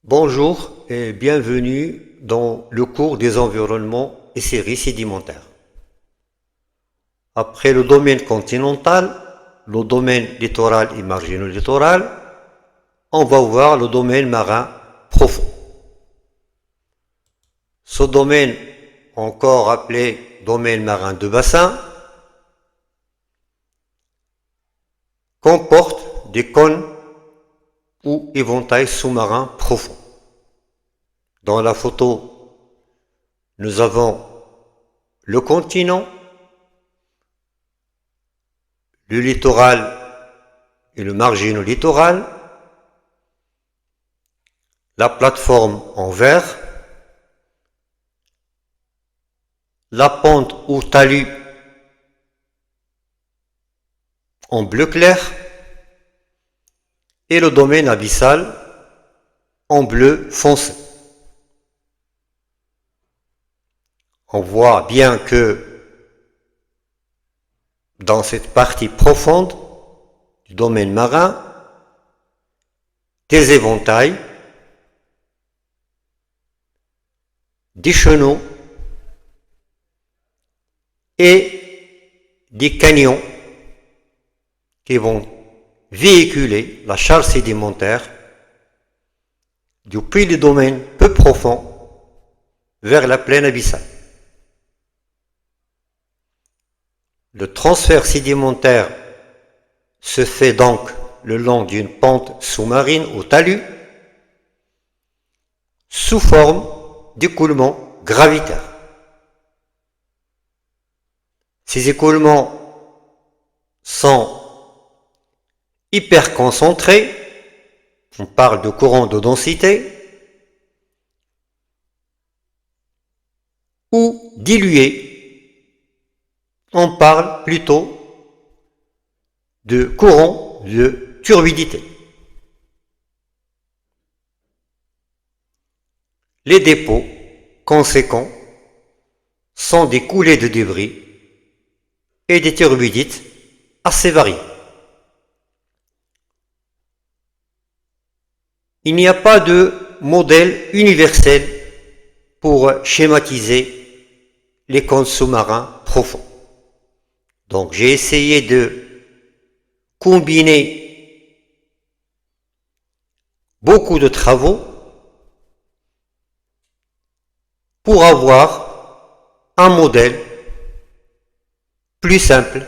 Bonjour et bienvenue dans le cours des environnements et séries sédimentaires. Après le domaine continental, le domaine littoral et margino-littoral, on va voir le domaine marin profond. Ce domaine, encore appelé domaine marin de bassin, comporte des cônes ou éventails sous-marins profonds. Dans la photo, nous avons le continent, le littoral et le margino-littoral, la plateforme en vert, la pente ou talus en bleu clair et le domaine abyssal en bleu foncé. On voit bien que dans cette partie profonde du domaine marin, des éventails, des chenaux et des canyons qui vont véhiculer la charge sédimentaire depuis le domaine peu profond vers la plaine abyssale. Le transfert sédimentaire se fait donc le long d'une pente sous-marine au talus sous forme d'écoulements gravitaires. Ces écoulements sont hyper concentrés, on parle de courant de densité, ou dilués, on parle plutôt de courant de turbidité. Les dépôts conséquents sont des coulées de débris et des turbidites assez variées. Il n'y a pas de modèle universel pour schématiser les cônes sous-marins profonds. Donc j'ai essayé de combiner beaucoup de travaux pour avoir un modèle plus simple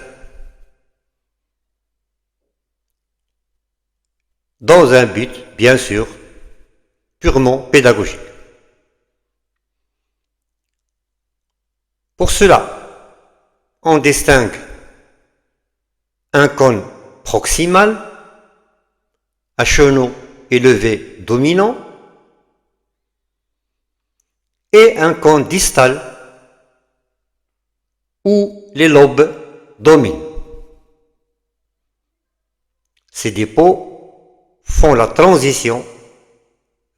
dans un but, bien sûr, purement pédagogique. Pour cela, on distingue un cône proximal à chenaux élevé dominant et un cône distal où les lobes dominent. Ces dépôts font la transition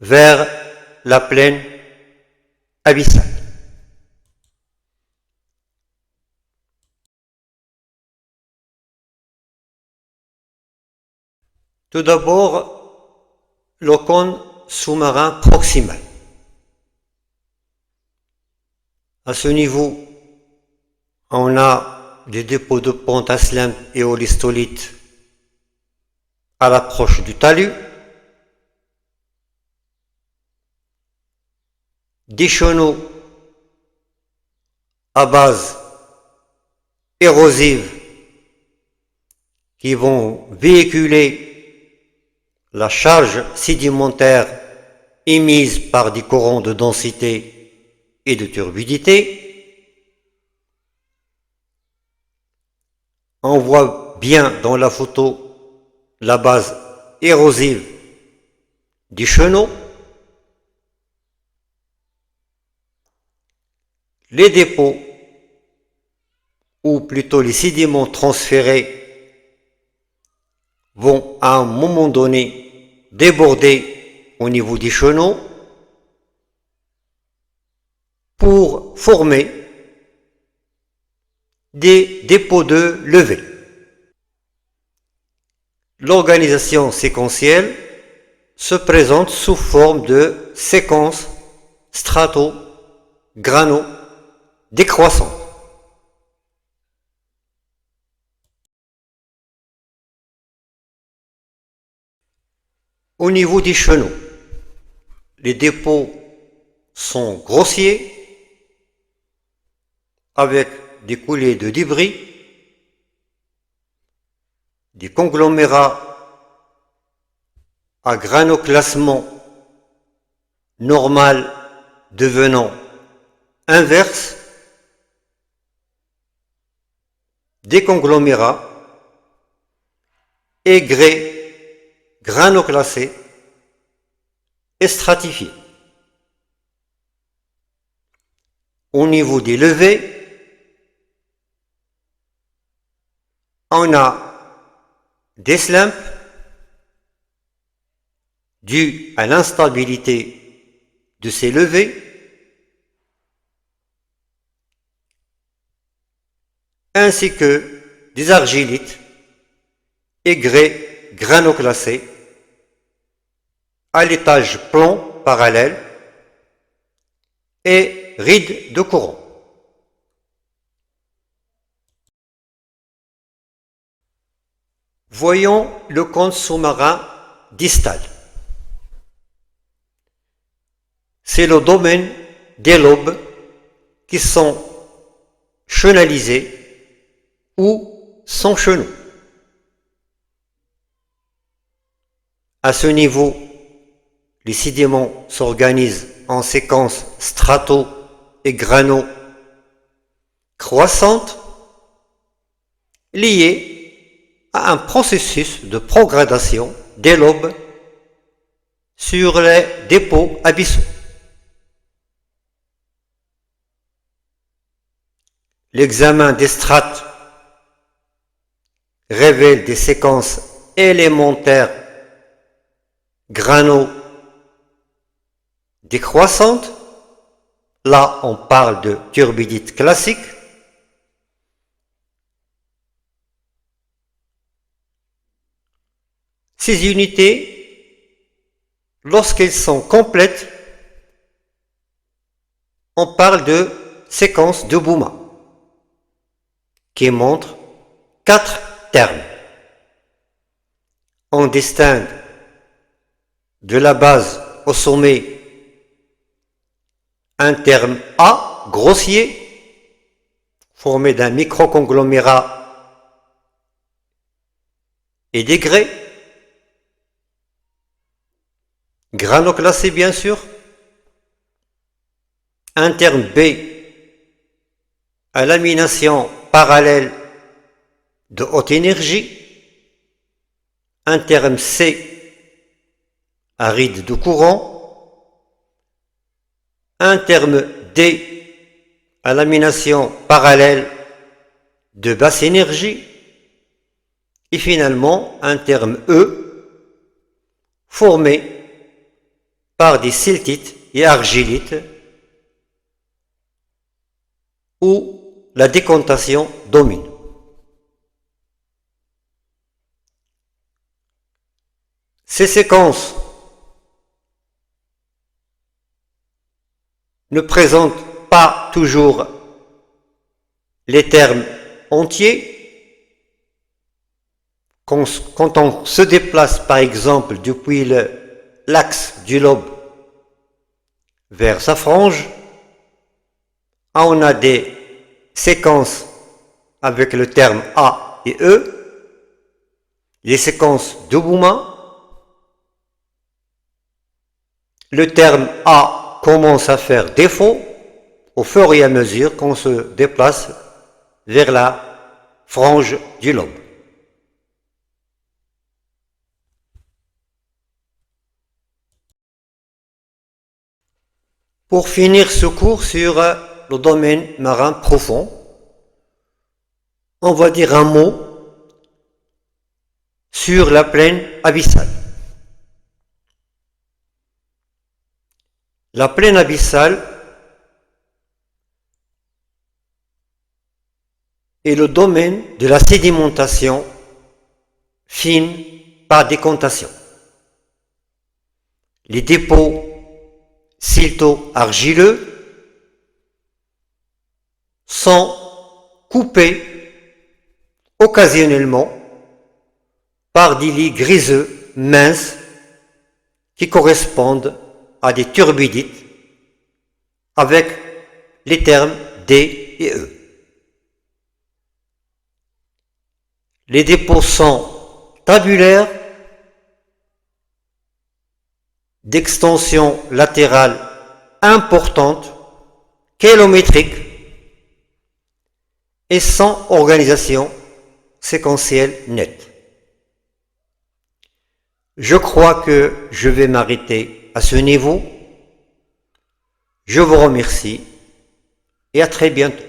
vers la plaine abyssale. Tout d'abord, le cône sous-marin proximal. À ce niveau, on a des dépôts de pentasylindre et holistolite à l'approche du talus, des chenaux à base érosive qui vont véhiculer la charge sédimentaire émise par des courants de densité et de turbidité. On voit bien dans la photo la base érosive du chenot. Les dépôts, ou plutôt les sédiments transférés, vont à un moment donné déborder au niveau des chenaux pour former des dépôts de levée. L'organisation séquentielle se présente sous forme de séquences strato-grano-décroissantes. Au niveau des chenaux, les dépôts sont grossiers, avec des coulées de débris, des conglomérats à granoclassement normal devenant inverse, des conglomérats aigrés, granoclassés et stratifiés. Au niveau des levées, on a des slimpes dus à l'instabilité de ces levées, ainsi que des argilites aigrés, granoclassés, à l'étage plomb parallèle et rides de courant. Voyons le cône sous-marin distal. C'est le domaine des lobes qui sont chenalisés ou sans chenaux. À ce niveau, les sédiments s'organisent en séquences strato et grano croissantes liées à un processus de progradation des lobes sur les dépôts abyssaux. L'examen des strates révèle des séquences élémentaires grano-décroissantes. Là, on parle de turbidite classique. Ces unités, lorsqu'elles sont complètes, on parle de séquence de Bouma, qui montre 4 termes. On distingue de la base au sommet un terme A, grossier, formé d'un microconglomérat et d'aigrés, granoclassé bien sûr, un terme B à lamination parallèle de haute énergie, un terme C à ride de courant, un terme D à lamination parallèle de basse énergie, et finalement un terme E formé par des siltites et argilites où la décontation domine. Ces séquences ne présentent pas toujours les termes entiers. Quand on se déplace par exemple depuis l'axe du lobe vers sa frange, on a des séquences avec le terme A et E, les séquences de Bouma. Le terme A commence à faire défaut au fur et à mesure qu'on se déplace vers la frange du lobe. Pour finir ce cours sur le domaine marin profond, on va dire un mot sur la plaine abyssale. La plaine abyssale est le domaine de la sédimentation fine par décontation. les dépôts silto-argileux sont coupés occasionnellement par des lits griseux minces qui correspondent à des turbidites avec les termes D et E. Les dépôts sont tabulaires, d'extension latérale importante, kilométrique et sans organisation séquentielle nette. Je crois que je vais m'arrêter à ce niveau. Je vous remercie et à très bientôt.